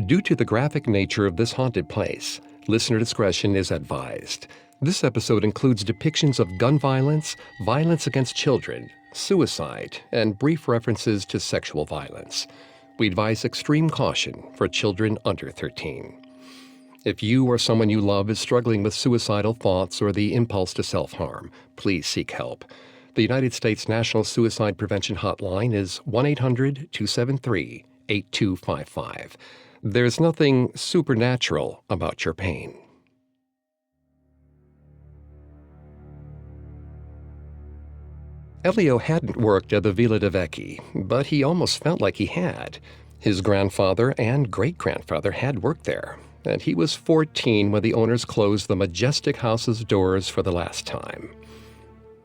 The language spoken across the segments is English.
Due to the graphic nature of this haunted place, listener discretion is advised. This episode includes depictions of gun violence, violence against children, suicide, and brief references to sexual violence. We advise extreme caution for children under 13. If you or someone you love is struggling with suicidal thoughts or the impulse to self-harm, please seek help. The United States National Suicide Prevention Hotline is 1-800-273-8255. There's nothing supernatural about your pain. Elio hadn't worked at the Villa de Vecchi, but he almost felt like he had. His grandfather and great-grandfather had worked there, and he was 14 when the owners closed the majestic house's doors for the last time.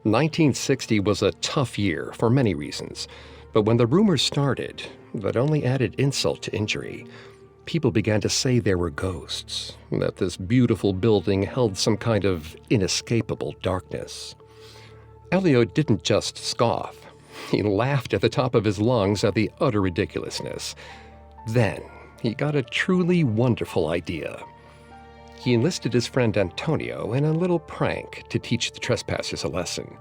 1960 was a tough year for many reasons, but when the rumors started, that only added insult to injury. People began to say there were ghosts, that this beautiful building held some kind of inescapable darkness. Elio didn't just scoff. He laughed at the top of his lungs at the utter ridiculousness. Then, he got a truly wonderful idea. He enlisted his friend Antonio in a little prank to teach the trespassers a lesson.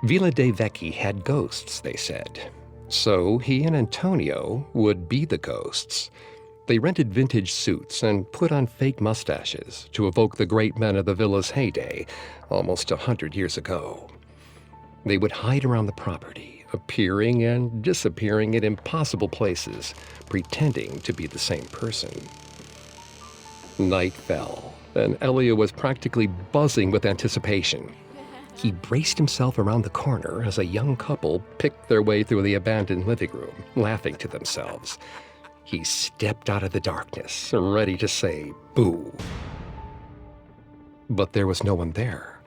Villa de Vecchi had ghosts, they said. So he and Antonio would be the ghosts. They rented vintage suits and put on fake mustaches to evoke the great men of the villa's heyday, almost 100 years ago. They would hide around the property, appearing and disappearing in impossible places, pretending to be the same person. Night fell, and Elio was practically buzzing with anticipation. He braced himself around the corner as a young couple picked their way through the abandoned living room, laughing to themselves. He stepped out of the darkness, ready to say, "Boo." But there was no one there.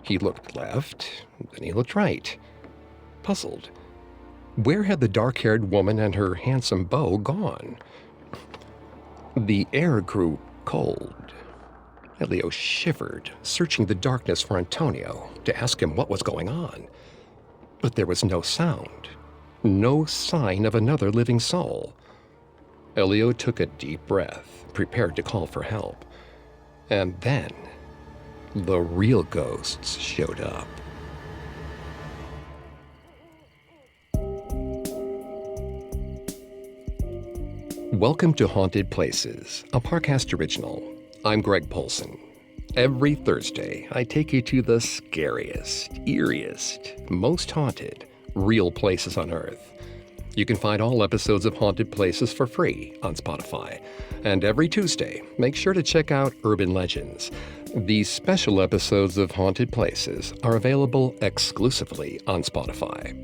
He looked left, then he looked right, puzzled. Where had the dark-haired woman and her handsome beau gone? The air grew cold. Elio shivered, searching the darkness for Antonio to ask him what was going on. But there was no sound, no sign of another living soul. Elio took a deep breath, prepared to call for help. And then, the real ghosts showed up. Welcome to Haunted Places, a Parcast original. I'm Greg Polson. Every Thursday, I take you to the scariest, eeriest, most haunted, real places on Earth. You can find all episodes of Haunted Places for free on Spotify. And every Tuesday, make sure to check out Urban Legends. These special episodes of Haunted Places are available exclusively on Spotify.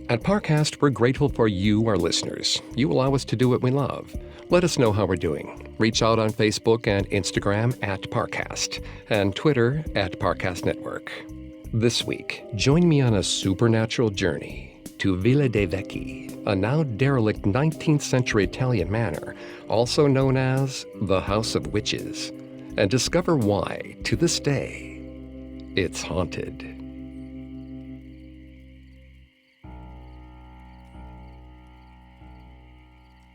At Parcast, we're grateful for you, our listeners. You allow us to do what we love. Let us know how we're doing. Reach out on Facebook and Instagram at Parcast, and Twitter at Parcast Network. This week, join me on a supernatural journey to Villa de Vecchi, a now derelict 19th century Italian manor, also known as the House of Witches, and discover why, to this day, it's haunted.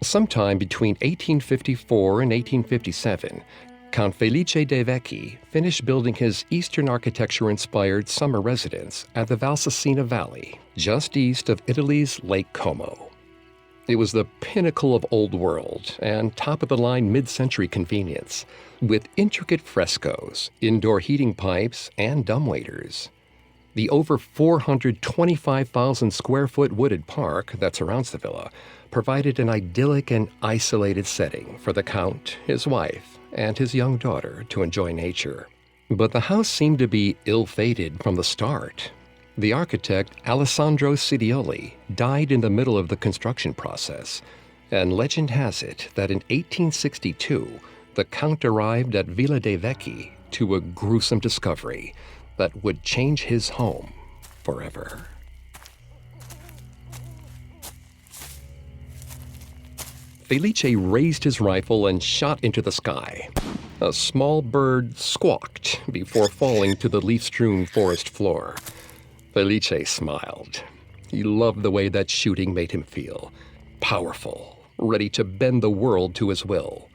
Sometime between 1854 and 1857, Count Felice de Vecchi finished building his Eastern architecture-inspired summer residence at the Valsecina Valley, just east of Italy's Lake Como. It was the pinnacle of old world and top-of-the-line mid-century convenience, with intricate frescoes, indoor heating pipes, and dumbwaiters. The over 425,000 square foot wooded park that surrounds the villa provided an idyllic and isolated setting for the Count, his wife, and his young daughter to enjoy nature. But the house seemed to be ill-fated from the start. The architect, Alessandro Cidioli, died in the middle of the construction process, and legend has it that in 1862, the Count arrived at Villa de Vecchi to a gruesome discovery that would change his home forever. Felice raised his rifle and shot into the sky. A small bird squawked before falling to the leaf-strewn forest floor. Felice smiled. He loved the way that shooting made him feel. Powerful, ready to bend the world to his will.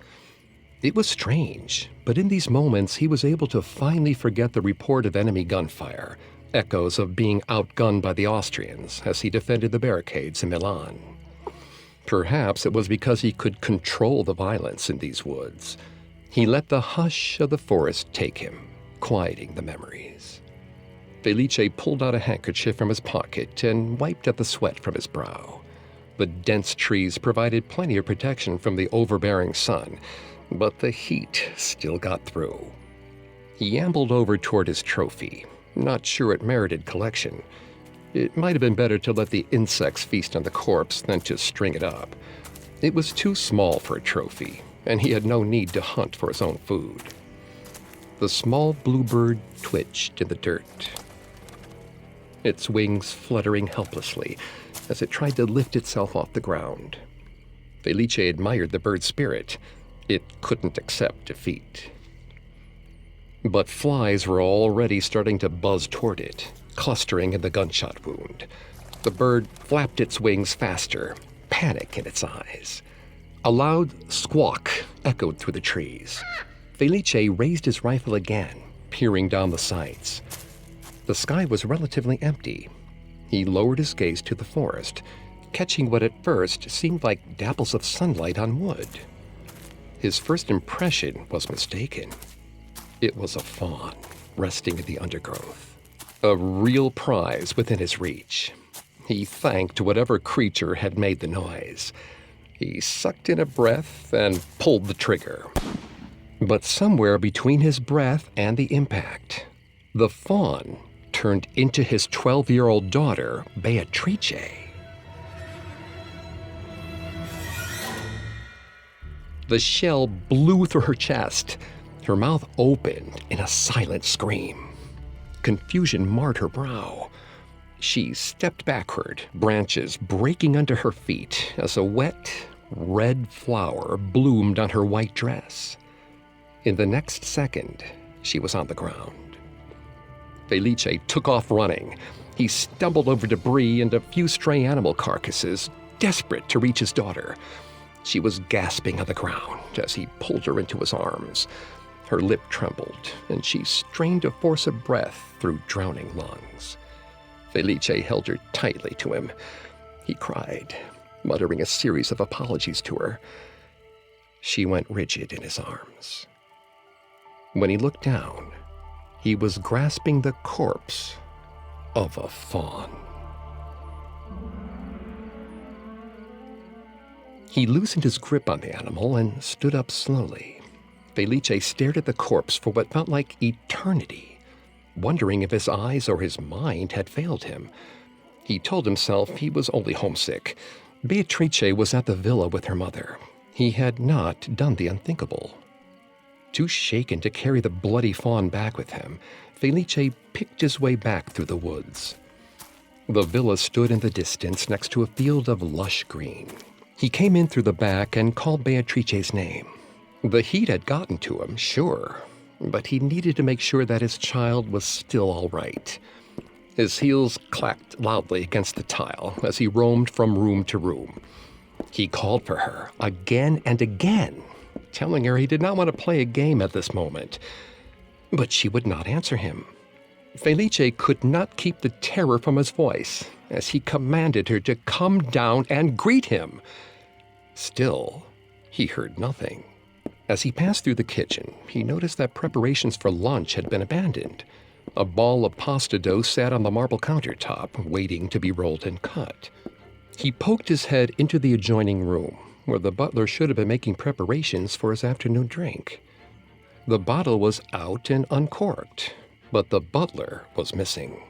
It was strange, but in these moments he was able to finally forget the report of enemy gunfire, echoes of being outgunned by the Austrians as he defended the barricades in Milan. Perhaps it was because he could control the violence in these woods. He let the hush of the forest take him, quieting the memories. Felice pulled out a handkerchief from his pocket and wiped at the sweat from his brow. The dense trees provided plenty of protection from the overbearing sun, but the heat still got through. He ambled over toward his trophy, not sure it merited collection. It might have been better to let the insects feast on the corpse than to string it up. It was too small for a trophy, and he had no need to hunt for his own food. The small bluebird twitched in the dirt, its wings fluttering helplessly as it tried to lift itself off the ground. Felice admired the bird's spirit. It couldn't accept defeat. But flies were already starting to buzz toward it, clustering in the gunshot wound. The bird flapped its wings faster, panic in its eyes. A loud squawk echoed through the trees. Felice raised his rifle again, peering down the sights. The sky was relatively empty. He lowered his gaze to the forest, catching what at first seemed like dapples of sunlight on wood. His first impression was mistaken. It was a fawn, resting in the undergrowth. A real prize within his reach. He thanked whatever creature had made the noise. He sucked in a breath and pulled the trigger. But somewhere between his breath and the impact, the fawn turned into his 12-year-old daughter, Beatrice. The shell blew through her chest. Her mouth opened in a silent scream. Confusion marred her brow. She stepped backward, branches breaking under her feet as a wet, red flower bloomed on her white dress. In the next second, she was on the ground. Felice took off running. He stumbled over debris and a few stray animal carcasses, desperate to reach his daughter. She was gasping on the ground as he pulled her into his arms. Her lip trembled, and she strained to force a breath through drowning lungs. Felice held her tightly to him. He cried, muttering a series of apologies to her. She went rigid in his arms. When he looked down, he was grasping the corpse of a fawn. He loosened his grip on the animal and stood up slowly. Felice stared at the corpse for what felt like eternity, wondering if his eyes or his mind had failed him. He told himself he was only homesick. Beatrice was at the villa with her mother. He had not done the unthinkable. Too shaken to carry the bloody fawn back with him, Felice picked his way back through the woods. The villa stood in the distance next to a field of lush green. He came in through the back and called Beatrice's name. The heat had gotten to him, sure, but he needed to make sure that his child was still all right. His heels clacked loudly against the tile as he roamed from room to room. He called for her again and again, telling her he did not want to play a game at this moment. But she would not answer him. Felice could not keep the terror from his voice as he commanded her to come down and greet him. Still, he heard nothing. As he passed through the kitchen, he noticed that preparations for lunch had been abandoned. A ball of pasta dough sat on the marble countertop, waiting to be rolled and cut. He poked his head into the adjoining room, where the butler should have been making preparations for his afternoon drink. The bottle was out and uncorked, but the butler was missing.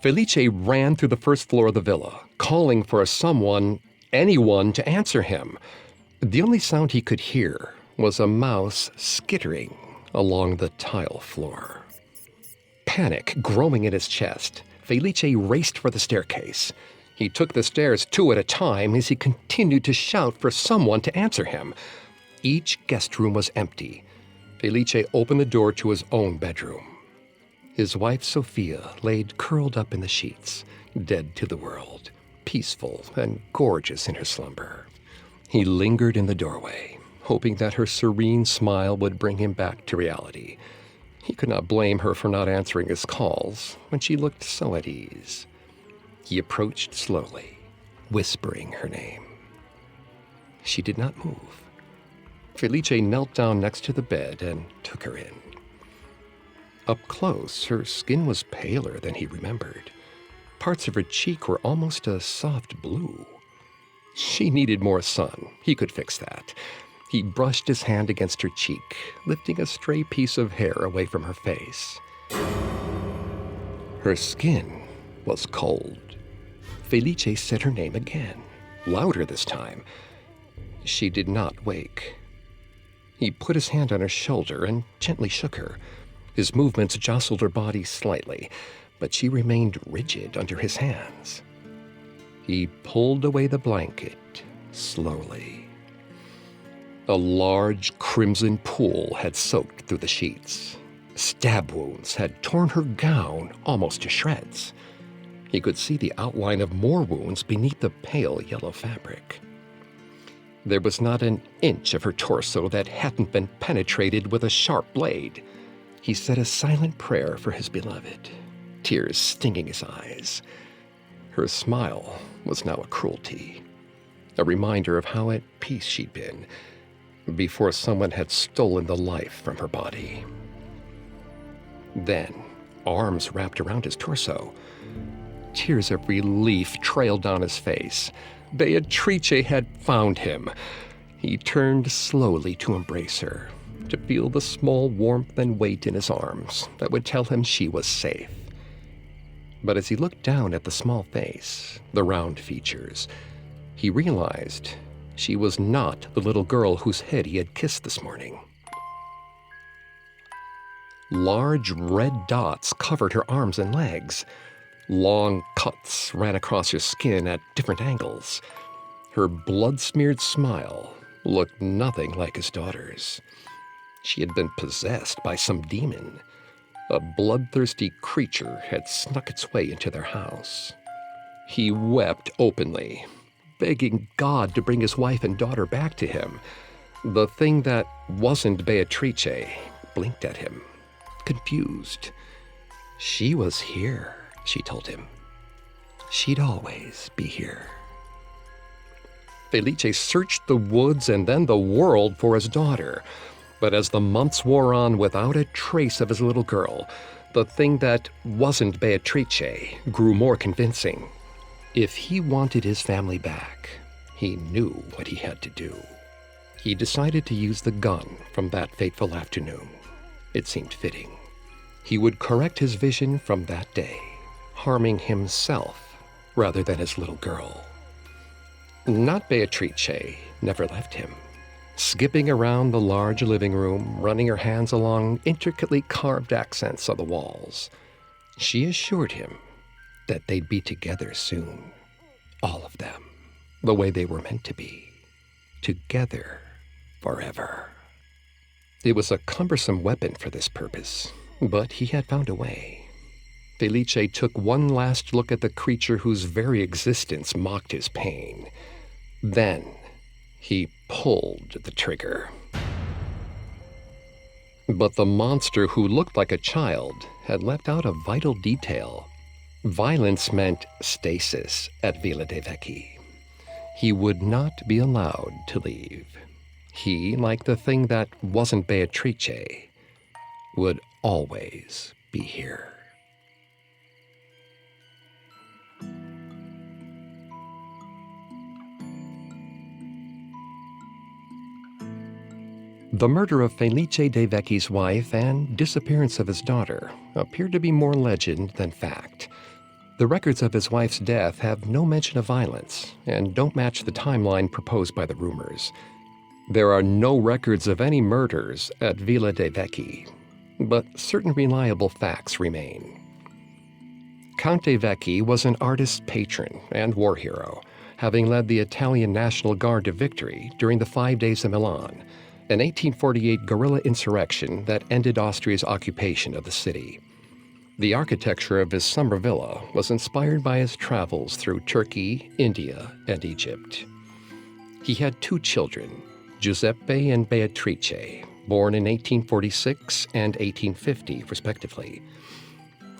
Felice ran through the first floor of the villa, calling for anyone to answer him. The only sound he could hear was a mouse skittering along the tile floor. Panic growing in his chest, Felice raced for the staircase. He took the stairs 2 at a time as he continued to shout for someone to answer him. Each guest room was empty. Felice opened the door to his own bedroom. His wife Sophia laid curled up in the sheets, dead to the world, peaceful and gorgeous in her slumber. He lingered in the doorway, hoping that her serene smile would bring him back to reality. He could not blame her for not answering his calls when she looked so at ease. He approached slowly, whispering her name. She did not move. Felice knelt down next to the bed and took her in. Up close, her skin was paler than he remembered. Parts of her cheek were almost a soft blue. She needed more sun. He could fix that. He brushed his hand against her cheek, lifting a stray piece of hair away from her face. Her skin was cold. Felice said her name again, louder this time. She did not wake. He put his hand on her shoulder and gently shook her. His movements jostled her body slightly, but she remained rigid under his hands. He pulled away the blanket slowly. A large crimson pool had soaked through the sheets. Stab wounds had torn her gown almost to shreds. He could see the outline of more wounds beneath the pale yellow fabric. There was not an inch of her torso that hadn't been penetrated with a sharp blade. He said a silent prayer for his beloved, tears stinging his eyes. Her smile was now a cruelty, a reminder of how at peace she'd been before someone had stolen the life from her body. Then, arms wrapped around his torso. Tears of relief trailed down his face. Beatrice had found him. He turned slowly to embrace her, to feel the small warmth and weight in his arms that would tell him she was safe. But as he looked down at the small face, the round features, he realized she was not the little girl whose head he had kissed this morning. Large red dots covered her arms and legs. Long cuts ran across her skin at different angles. Her blood-smeared smile looked nothing like his daughter's. She had been possessed by some demon. A bloodthirsty creature had snuck its way into their house. He wept openly, begging God to bring his wife and daughter back to him. The thing that wasn't Beatrice blinked at him, confused. She was here, she told him. She'd always be here. Felice searched the woods and then the world for his daughter. But as the months wore on without a trace of his little girl, the thing that wasn't Beatrice grew more convincing. If he wanted his family back, he knew what he had to do. He decided to use the gun from that fateful afternoon. It seemed fitting. He would correct his vision from that day, harming himself rather than his little girl. Not Beatrice never left him. Skipping around the large living room, running her hands along intricately carved accents on the walls, she assured him that they'd be together soon. All of them, the way they were meant to be. Together forever. It was a cumbersome weapon for this purpose, but he had found a way. Felice took one last look at the creature whose very existence mocked his pain. Then he pulled the trigger. But the monster who looked like a child had left out a vital detail. Violence meant stasis at Villa de Vecchi. He would not be allowed to leave. He, like the thing that wasn't Beatrice, would always be here. The murder of Felice de Vecchi's wife and disappearance of his daughter appeared to be more legend than fact. The records of his wife's death have no mention of violence and don't match the timeline proposed by the rumors. There are no records of any murders at Villa de Vecchi, but certain reliable facts remain. Count de Vecchi was an artist's patron and war hero, having led the Italian National Guard to victory during the 5 Days of Milan, an 1848 guerrilla insurrection that ended Austria's occupation of the city. The architecture of his summer villa was inspired by his travels through Turkey, India, and Egypt. He had 2 children, Giuseppe and Beatrice, born in 1846 and 1850, respectively.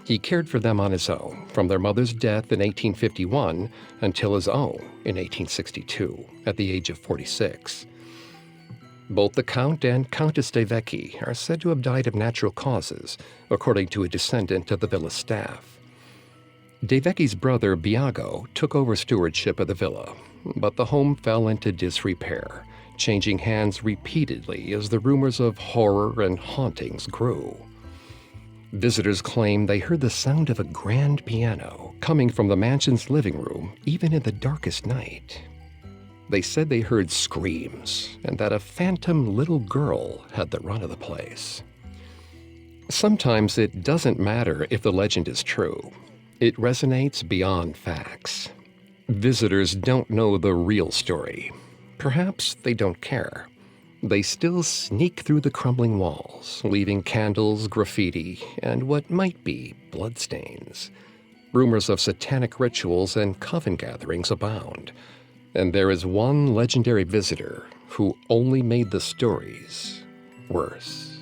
He cared for them on his own, from their mother's death in 1851 until his own in 1862, at the age of 46. Both the Count and Countess de Vecchi are said to have died of natural causes, according to a descendant of the villa's staff. De Vecchi's brother, Biago, took over stewardship of the villa, but the home fell into disrepair, changing hands repeatedly as the rumors of horror and hauntings grew. Visitors claim they heard the sound of a grand piano coming from the mansion's living room, even in the darkest night. They said they heard screams and that a phantom little girl had the run of the place. Sometimes it doesn't matter if the legend is true. It resonates beyond facts. Visitors don't know the real story. Perhaps they don't care. They still sneak through the crumbling walls, leaving candles, graffiti, and what might be bloodstains. Rumors of satanic rituals and coven gatherings abound. And there is one legendary visitor who only made the stories worse.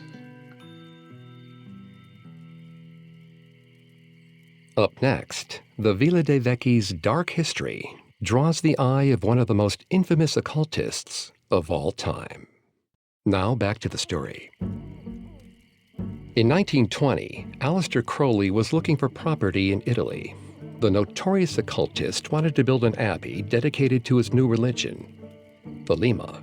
Up next, the Villa de Vecchi's dark history draws the eye of one of the most infamous occultists of all time. Now back to the story. In 1920, Aleister Crowley was looking for property in Italy. The notorious occultist wanted to build an abbey dedicated to his new religion, Thelema.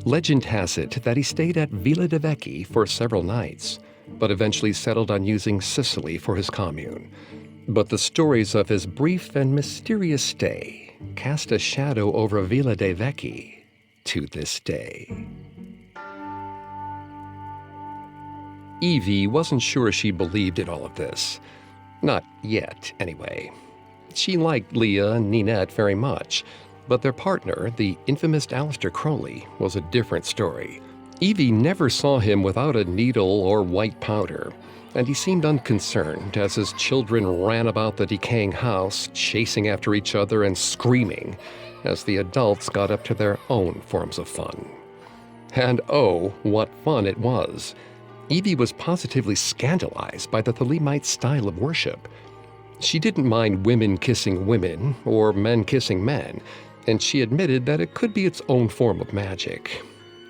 Legend has it that he stayed at Villa de Vecchi for several nights, but eventually settled on using Sicily for his commune. But the stories of his brief and mysterious stay cast a shadow over Villa de Vecchi to this day. Evie wasn't sure she believed in all of this. Not yet, anyway. She liked Leah and Ninette very much, but their partner, the infamous Aleister Crowley, was a different story. Evie never saw him without a needle or white powder, and he seemed unconcerned as his children ran about the decaying house, chasing after each other and screaming, as the adults got up to their own forms of fun. And oh, what fun it was! Evie was positively scandalized by the Thelemite style of worship. She didn't mind women kissing women or men kissing men, and she admitted that it could be its own form of magic.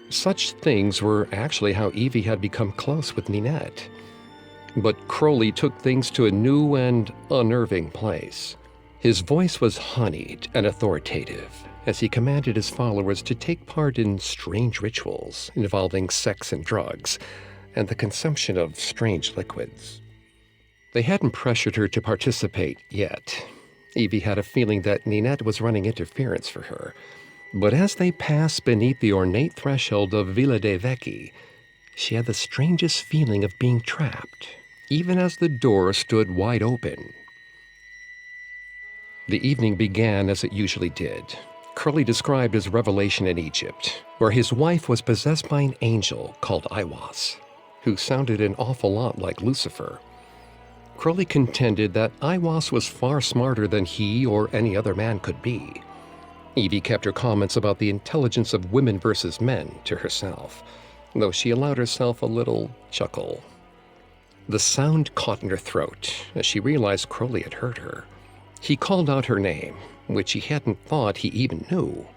Such things were actually how Evie had become close with Ninette. But Crowley took things to a new and unnerving place. His voice was honeyed and authoritative as he commanded his followers to take part in strange rituals involving sex and drugs, and the consumption of strange liquids. They hadn't pressured her to participate yet. Evie had a feeling that Ninette was running interference for her. But as they passed beneath the ornate threshold of Villa de Vecchi, she had the strangest feeling of being trapped, even as the door stood wide open. The evening began as it usually did. Crowley described his revelation in Egypt, where his wife was possessed by an angel called Aiwass, who sounded an awful lot like Lucifer. Crowley contended that Aiwass was far smarter than he or any other man could be. Evie kept her comments about the intelligence of women versus men to herself, though she allowed herself a little chuckle. The sound caught in her throat as she realized Crowley had heard her. He called out her name, which he hadn't thought he even knew.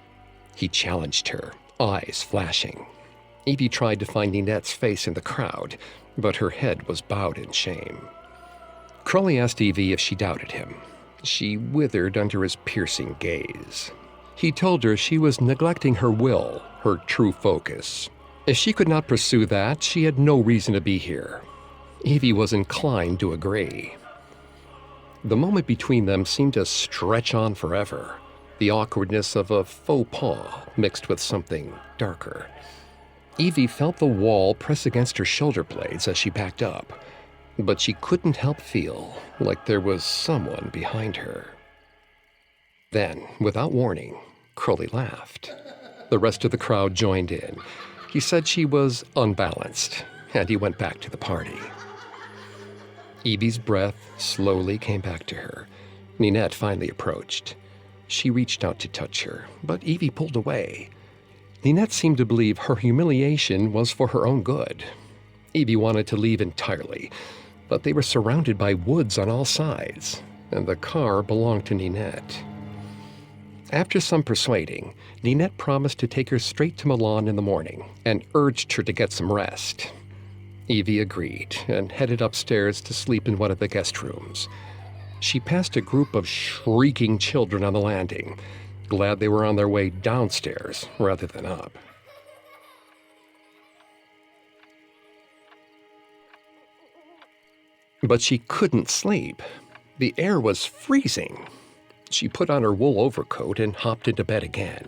He challenged her, eyes flashing. Evie tried to find Ninette's face in the crowd, but her head was bowed in shame. Crowley asked Evie if she doubted him. She withered under his piercing gaze. He told her she was neglecting her will, her true focus. If she could not pursue that, she had no reason to be here. Evie was inclined to agree. The moment between them seemed to stretch on forever, the awkwardness of a faux pas mixed with something darker. Evie felt the wall press against her shoulder blades as she backed up, but she couldn't help feel like there was someone behind her. Then, without warning, Crowley laughed. The rest of the crowd joined in. He said she was unbalanced, and he went back to the party. Evie's breath slowly came back to her. Ninette finally approached. She reached out to touch her, but Evie pulled away. Ninette seemed to believe her humiliation was for her own good. Evie wanted to leave entirely, but they were surrounded by woods on all sides, and the car belonged to Ninette. After some persuading, Ninette promised to take her straight to Milan in the morning and urged her to get some rest. Evie agreed and headed upstairs to sleep in one of the guest rooms. She passed a group of shrieking children on the landing, glad they were on their way downstairs rather than up. But she couldn't sleep. The air was freezing. She put on her wool overcoat and hopped into bed again,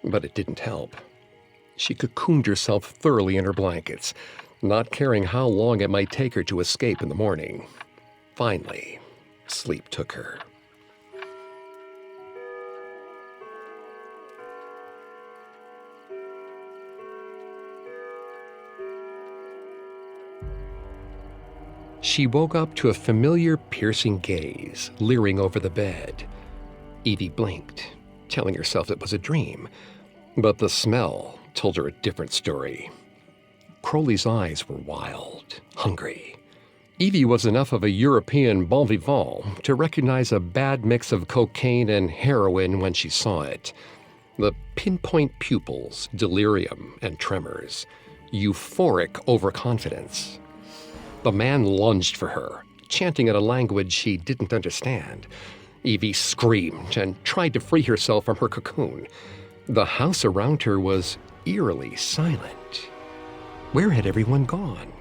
but it didn't help. She cocooned herself thoroughly in her blankets, not caring how long it might take her to escape in the morning. Finally, sleep took her. She woke up to a familiar, piercing gaze leering over the bed. Evie blinked, telling herself it was a dream, but the smell told her a different story. Crowley's eyes were wild, hungry. Evie was enough of a European bon vivant to recognize a bad mix of cocaine and heroin when she saw it. The pinpoint pupils, delirium and tremors, euphoric overconfidence. The man lunged for her, chanting in a language she didn't understand. Evie screamed and tried to free herself from her cocoon. The house around her was eerily silent. Where had everyone gone?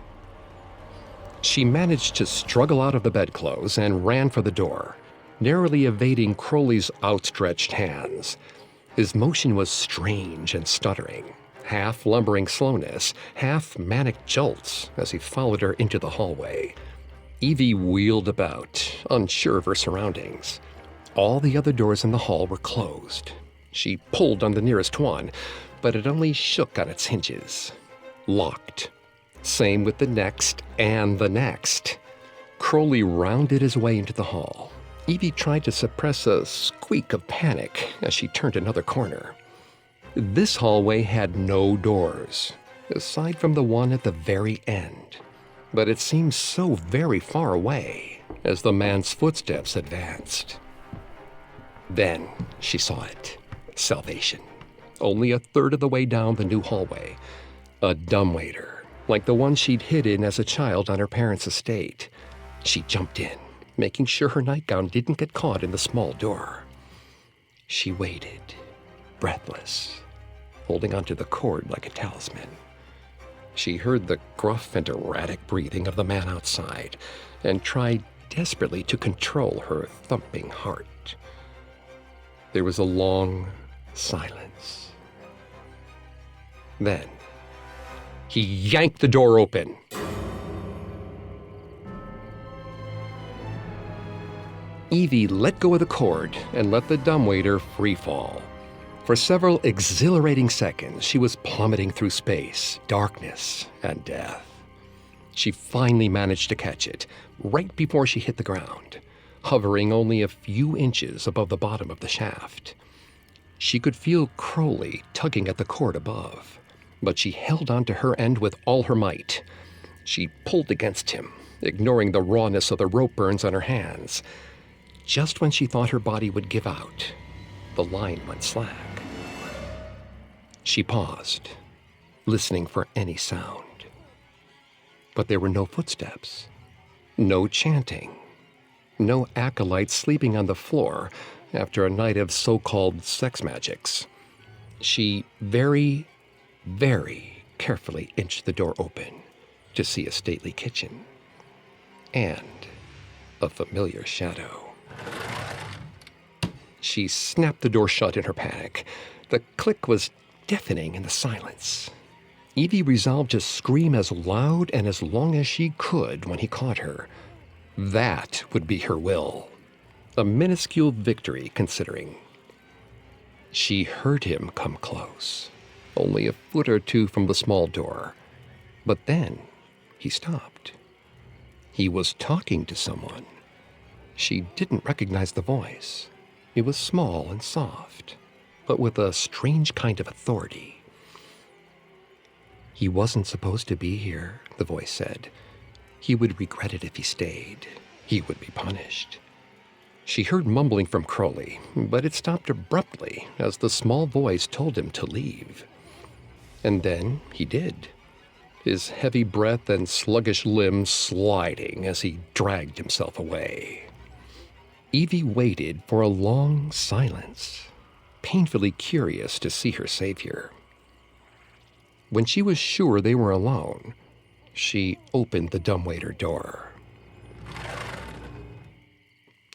She managed to struggle out of the bedclothes and ran for the door, narrowly evading Crowley's outstretched hands. His motion was strange and stuttering, half lumbering slowness, half manic jolts as he followed her into the hallway. Evie wheeled about, unsure of her surroundings. All the other doors in the hall were closed. She pulled on the nearest one, but it only shook on its hinges. Locked. Same with the next and the next. Crowley rounded his way into the hall. Evie tried to suppress a squeak of panic as she turned another corner. This hallway had no doors, aside from the one at the very end. But it seemed so very far away as the man's footsteps advanced. Then she saw it. Salvation. Only a third of the way down the new hallway. A dumbwaiter, like the one she'd hid in as a child on her parents' estate. She jumped in, making sure her nightgown didn't get caught in the small door. She waited, breathless, holding onto the cord like a talisman. She heard the gruff and erratic breathing of the man outside and tried desperately to control her thumping heart. There was a long silence. Then, he yanked the door open. Evie let go of the cord and let the dumbwaiter free fall. For several exhilarating seconds, she was plummeting through space, darkness, and death. She finally managed to catch it, right before she hit the ground, hovering only a few inches above the bottom of the shaft. She could feel Crowley tugging at the cord above, but she held on to her end with all her might. She pulled against him, ignoring the rawness of the rope burns on her hands. Just when she thought her body would give out, the line went slack. She paused, listening for any sound. But there were no footsteps, no chanting, no acolytes sleeping on the floor after a night of so-called sex magics. She very, very carefully inched the door open to see a stately kitchen and a familiar shadow. She snapped the door shut in her panic. The click was deafening in the silence. Evie resolved to scream as loud and as long as she could when he caught her. That would be her will. A minuscule victory, considering. She heard him come close, only a foot or two from the small door. But then he stopped. He was talking to someone. She didn't recognize the voice. It was small and soft, but with a strange kind of authority. "He wasn't supposed to be here," the voice said. "He would regret it if he stayed. He would be punished." She heard mumbling from Crowley, but it stopped abruptly as the small voice told him to leave. And then he did, his heavy breath and sluggish limbs sliding as he dragged himself away. Evie waited for a long silence, painfully curious to see her savior. When she was sure they were alone, she opened the dumbwaiter door.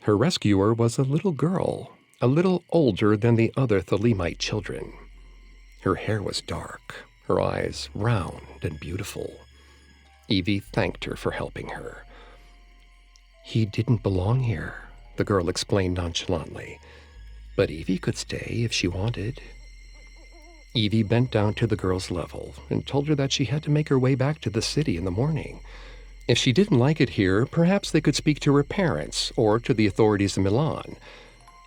Her rescuer was a little girl, a little older than the other Thelemite children. Her hair was dark, her eyes round and beautiful. Evie thanked her for helping her. "He didn't belong here," the girl explained nonchalantly, "but Evie could stay if she wanted." Evie bent down to the girl's level and told her that she had to make her way back to the city in the morning. If she didn't like it here, perhaps they could speak to her parents or to the authorities in Milan.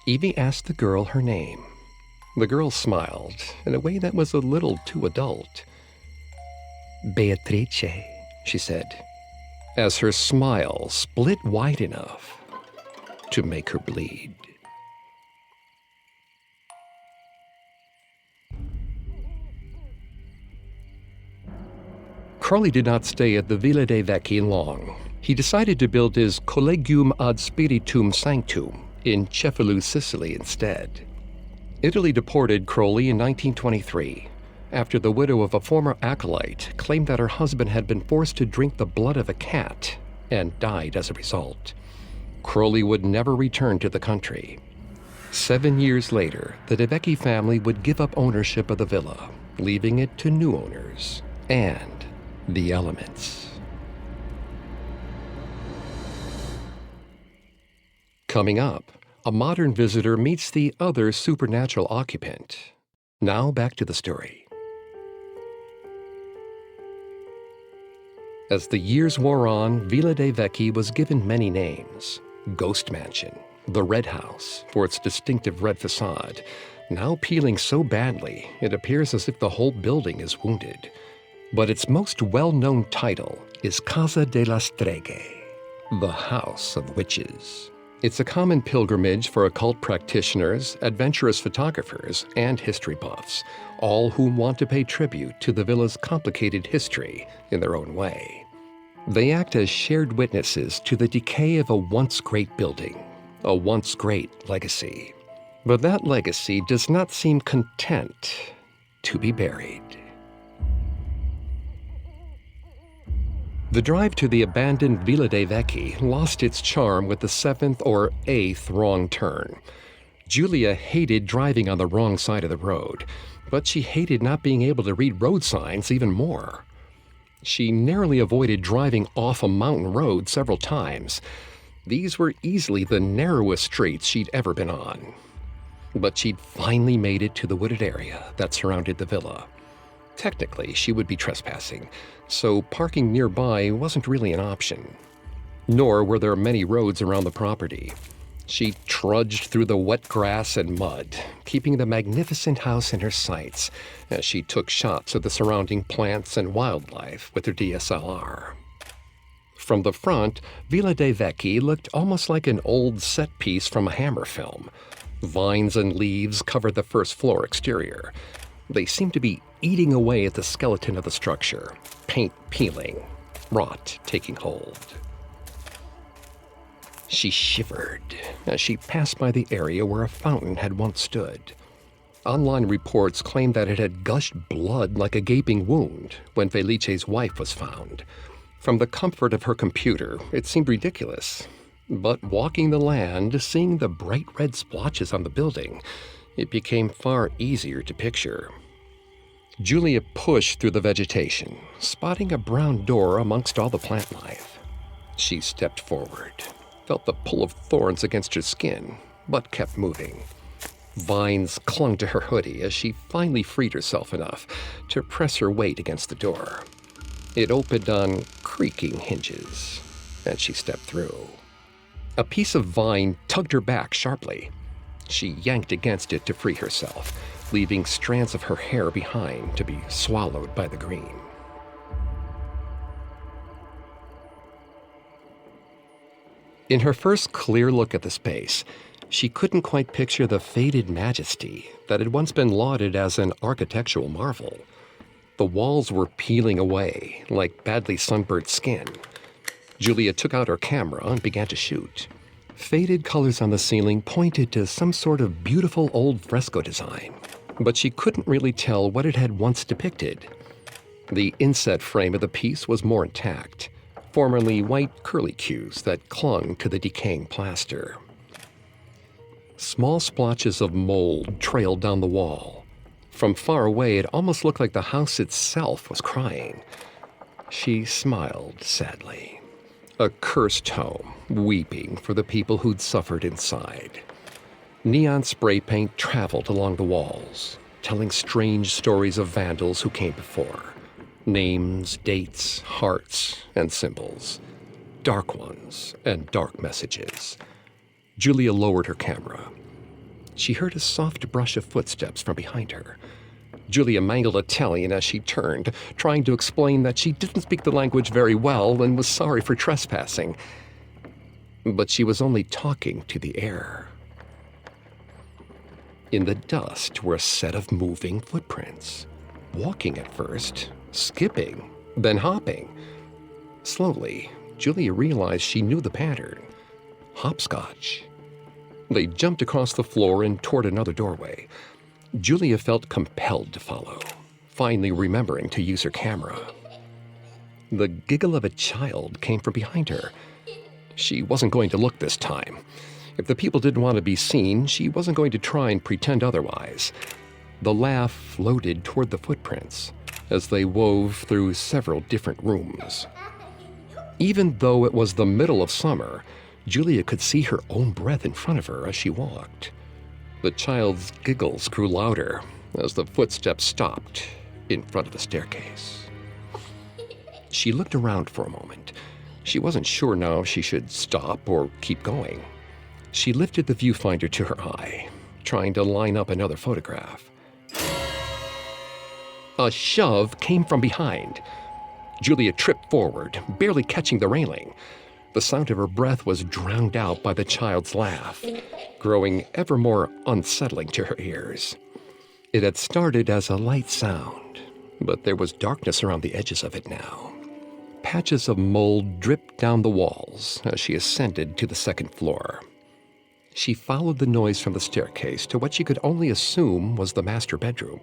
Evie asked the girl her name. The girl smiled in a way that was a little too adult. "Beatrice," she said, as her smile split wide enough to make her bleed. Crowley did not stay at the Villa de Vecchi long. He decided to build his Collegium ad Spiritum Sanctum in Cefalù, Sicily instead. Italy deported Crowley in 1923 after the widow of a former acolyte claimed that her husband had been forced to drink the blood of a cat and died as a result. Crowley would never return to the country. 7 years later, the De Vecchi family would give up ownership of the villa, leaving it to new owners and the elements. Coming up, a modern visitor meets the other supernatural occupant. Now back to the story. As the years wore on, Villa de Vecchi was given many names. Ghost Mansion, the Red House, for its distinctive red facade, now peeling so badly it appears as if the whole building is wounded. But its most well-known title is Casa della Streghe, the House of Witches. It's a common pilgrimage for occult practitioners, adventurous photographers, and history buffs, all who want to pay tribute to the villa's complicated history in their own way. They act as shared witnesses to the decay of a once great building, a once great legacy. But that legacy does not seem content to be buried. The drive to the abandoned Villa de Vecchi lost its charm with the 7th or 8th wrong turn. Julia hated driving on the wrong side of the road, but she hated not being able to read road signs even more. She narrowly avoided driving off a mountain road several times. These were easily the narrowest streets she'd ever been on. But she'd finally made it to the wooded area that surrounded the villa. Technically, she would be trespassing, so parking nearby wasn't really an option. Nor were there many roads around the property. She trudged through the wet grass and mud, keeping the magnificent house in her sights as she took shots of the surrounding plants and wildlife with her DSLR. From the front, Villa de Vecchi looked almost like an old set piece from a Hammer film. Vines and leaves covered the first floor exterior. They seemed to be eating away at the skeleton of the structure, paint peeling, rot taking hold. She shivered as she passed by the area where a fountain had once stood. Online reports claimed that it had gushed blood like a gaping wound when Felice's wife was found. From the comfort of her computer, it seemed ridiculous. But walking the land, seeing the bright red splotches on the building, it became far easier to picture. Julia pushed through the vegetation, spotting a brown door amongst all the plant life. She stepped forward, felt the pull of thorns against her skin, but kept moving. Vines clung to her hoodie as she finally freed herself enough to press her weight against the door. It opened on creaking hinges, and she stepped through. A piece of vine tugged her back sharply. She yanked against it to free herself, leaving strands of her hair behind to be swallowed by the green. In her first clear look at the space, she couldn't quite picture the faded majesty that had once been lauded as an architectural marvel. The walls were peeling away like badly sunburnt skin. Julia took out her camera and began to shoot. Faded colors on the ceiling pointed to some sort of beautiful old fresco design, but she couldn't really tell what it had once depicted. The inset frame of the piece was more intact, formerly white curlicues that clung to the decaying plaster. Small splotches of mold trailed down the wall. From far away, it almost looked like the house itself was crying. She smiled sadly. A cursed home, weeping for the people who'd suffered inside. Neon spray paint traveled along the walls, telling strange stories of vandals who came before. Names, dates, hearts, and symbols. Dark ones and dark messages. Julia lowered her camera. She heard a soft brush of footsteps from behind her. Julia mangled Italian as she turned, trying to explain that she didn't speak the language very well and was sorry for trespassing. But she was only talking to the air. In the dust were a set of moving footprints. Walking at first, skipping, then hopping. Slowly, Julia realized she knew the pattern. Hopscotch. They jumped across the floor and toward another doorway. Julia felt compelled to follow, finally remembering to use her camera. The giggle of a child came from behind her. She wasn't going to look this time. If the people didn't want to be seen, she wasn't going to try and pretend otherwise. The laugh floated toward the footprints as they wove through several different rooms. Even though it was the middle of summer, Julia could see her own breath in front of her as she walked. The child's giggles grew louder as the footsteps stopped in front of the staircase. She looked around for a moment. She wasn't sure now if she should stop or keep going. She lifted the viewfinder to her eye, trying to line up another photograph. A shove came from behind. Julia tripped forward, barely catching the railing. The sound of her breath was drowned out by the child's laugh, growing ever more unsettling to her ears. It had started as a light sound, but there was darkness around the edges of it now. Patches of mold dripped down the walls as she ascended to the second floor. She followed the noise from the staircase to what she could only assume was the master bedroom.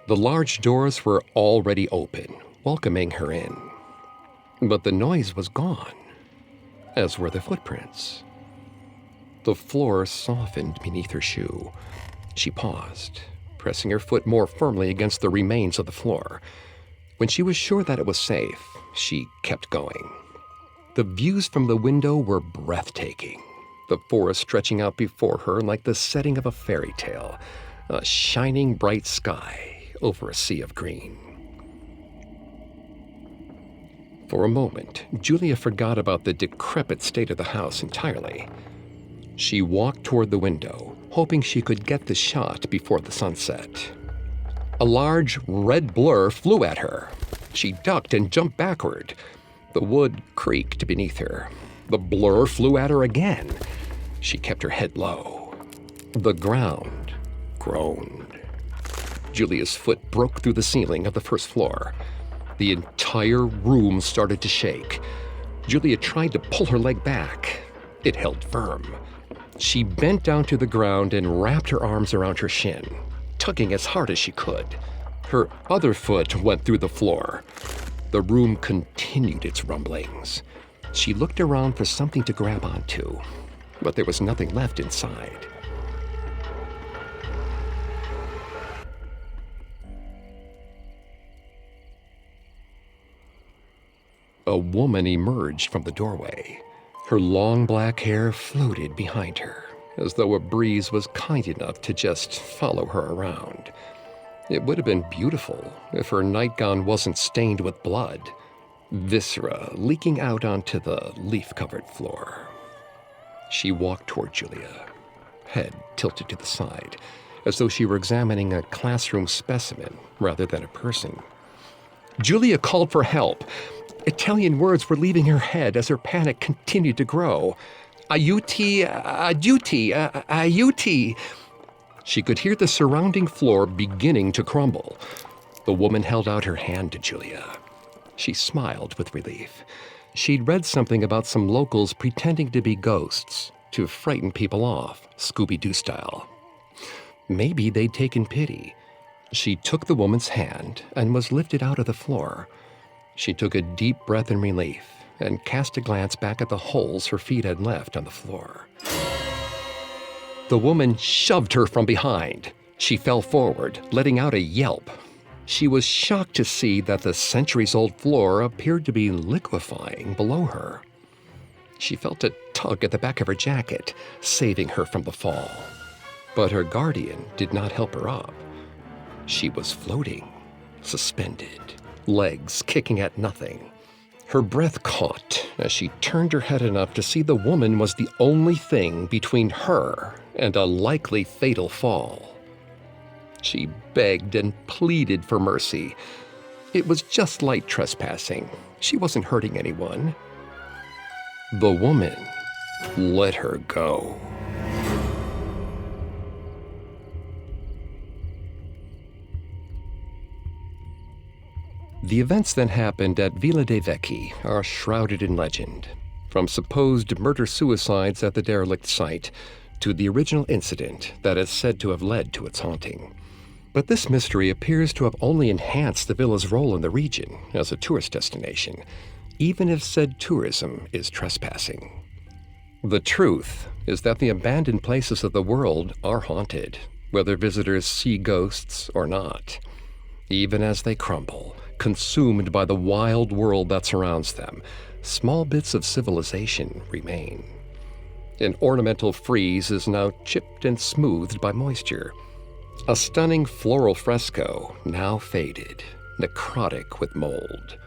The large doors were already open, welcoming her in. But the noise was gone, as were the footprints. The floor softened beneath her shoe. She paused, pressing her foot more firmly against the remains of the floor. When she was sure that it was safe, she kept going. The views from the window were breathtaking, the forest stretching out before her like the setting of a fairy tale, a shining bright sky over a sea of green. For a moment, Julia forgot about the decrepit state of the house entirely. She walked toward the window, hoping she could get the shot before the sunset. A large red blur flew at her. She ducked and jumped backward. The wood creaked beneath her. The blur flew at her again. She kept her head low. The ground groaned. Julia's foot broke through the ceiling of the first floor. The entire room started to shake. Julia tried to pull her leg back. It held firm. She bent down to the ground and wrapped her arms around her shin, tugging as hard as she could. Her other foot went through the floor. The room continued its rumblings. She looked around for something to grab onto, but there was nothing left inside. A woman emerged from the doorway. Her long black hair floated behind her, as though a breeze was kind enough to just follow her around. It would have been beautiful if her nightgown wasn't stained with blood, viscera leaking out onto the leaf-covered floor. She walked toward Julia, head tilted to the side, as though she were examining a classroom specimen rather than a person. Julia called for help. Italian words were leaving her head as her panic continued to grow. Aiuti, aiuti, aiuti. She could hear the surrounding floor beginning to crumble. The woman held out her hand to Julia. She smiled with relief. She'd read something about some locals pretending to be ghosts to frighten people off, Scooby-Doo style. Maybe they'd taken pity. She took the woman's hand and was lifted out of the floor. She took a deep breath in relief and cast a glance back at the holes her feet had left on the floor. The woman shoved her from behind. She fell forward, letting out a yelp. She was shocked to see that the centuries-old floor appeared to be liquefying below her. She felt a tug at the back of her jacket, saving her from the fall. But her guardian did not help her up. She was floating, suspended, legs kicking at nothing. Her breath caught as she turned her head enough to see the woman was the only thing between her and a likely fatal fall. She begged and pleaded for mercy. It was just light trespassing. She wasn't hurting anyone. The woman let her go. The events that happened at Villa de Vecchi are shrouded in legend, from supposed murder-suicides at the derelict site to the original incident that is said to have led to its haunting. But this mystery appears to have only enhanced the villa's role in the region as a tourist destination, even if said tourism is trespassing. The truth is that the abandoned places of the world are haunted, whether visitors see ghosts or not. Even as they crumble, consumed by the wild world that surrounds them, small bits of civilization remain. An ornamental frieze is now chipped and smoothed by moisture. A stunning floral fresco, now faded, necrotic with mold.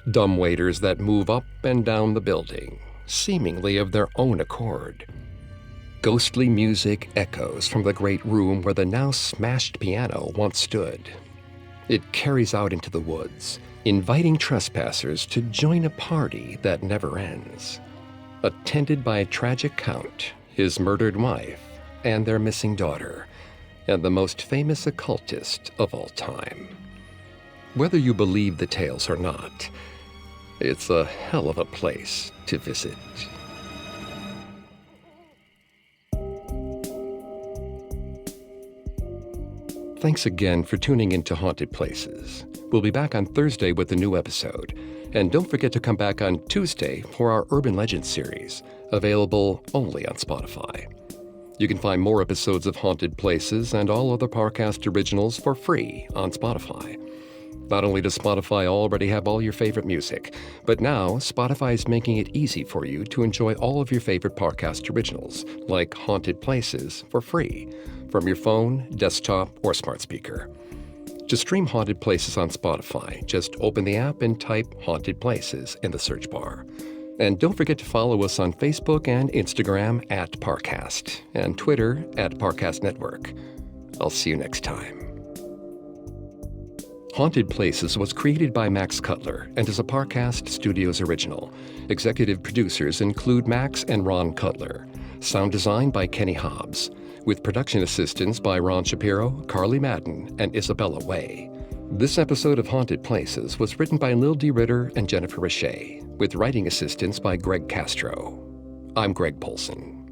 Dumbwaiters that move up and down the building, seemingly of their own accord. Ghostly music echoes from the great room where the now smashed piano once stood. It carries out into the woods, inviting trespassers to join a party that never ends. Attended by a tragic count, his murdered wife, and their missing daughter, and the most famous occultist of all time. Whether you believe the tales or not, it's a hell of a place to visit. Thanks again for tuning into Haunted Places. We'll be back on Thursday with a new episode. And don't forget to come back on Tuesday for our Urban Legends series, available only on Spotify. You can find more episodes of Haunted Places and all other Parcast originals for free on Spotify. Not only does Spotify already have all your favorite music, but now Spotify is making it easy for you to enjoy all of your favorite Parcast originals, like Haunted Places, for free, from your phone, desktop, or smart speaker. To stream Haunted Places on Spotify, just open the app and type Haunted Places in the search bar. And don't forget to follow us on Facebook and Instagram at Parcast, and Twitter at Parcast Network. I'll see you next time. Haunted Places was created by Max Cutler and is a Parcast Studios original. Executive producers include Max and Ron Cutler. Sound design by Kenny Hobbs, with production assistance by Ron Shapiro, Carly Madden, and Isabella Way. This episode of Haunted Places was written by Lil D. Ritter and Jennifer Richey, with writing assistance by Greg Castro. I'm Greg Polson.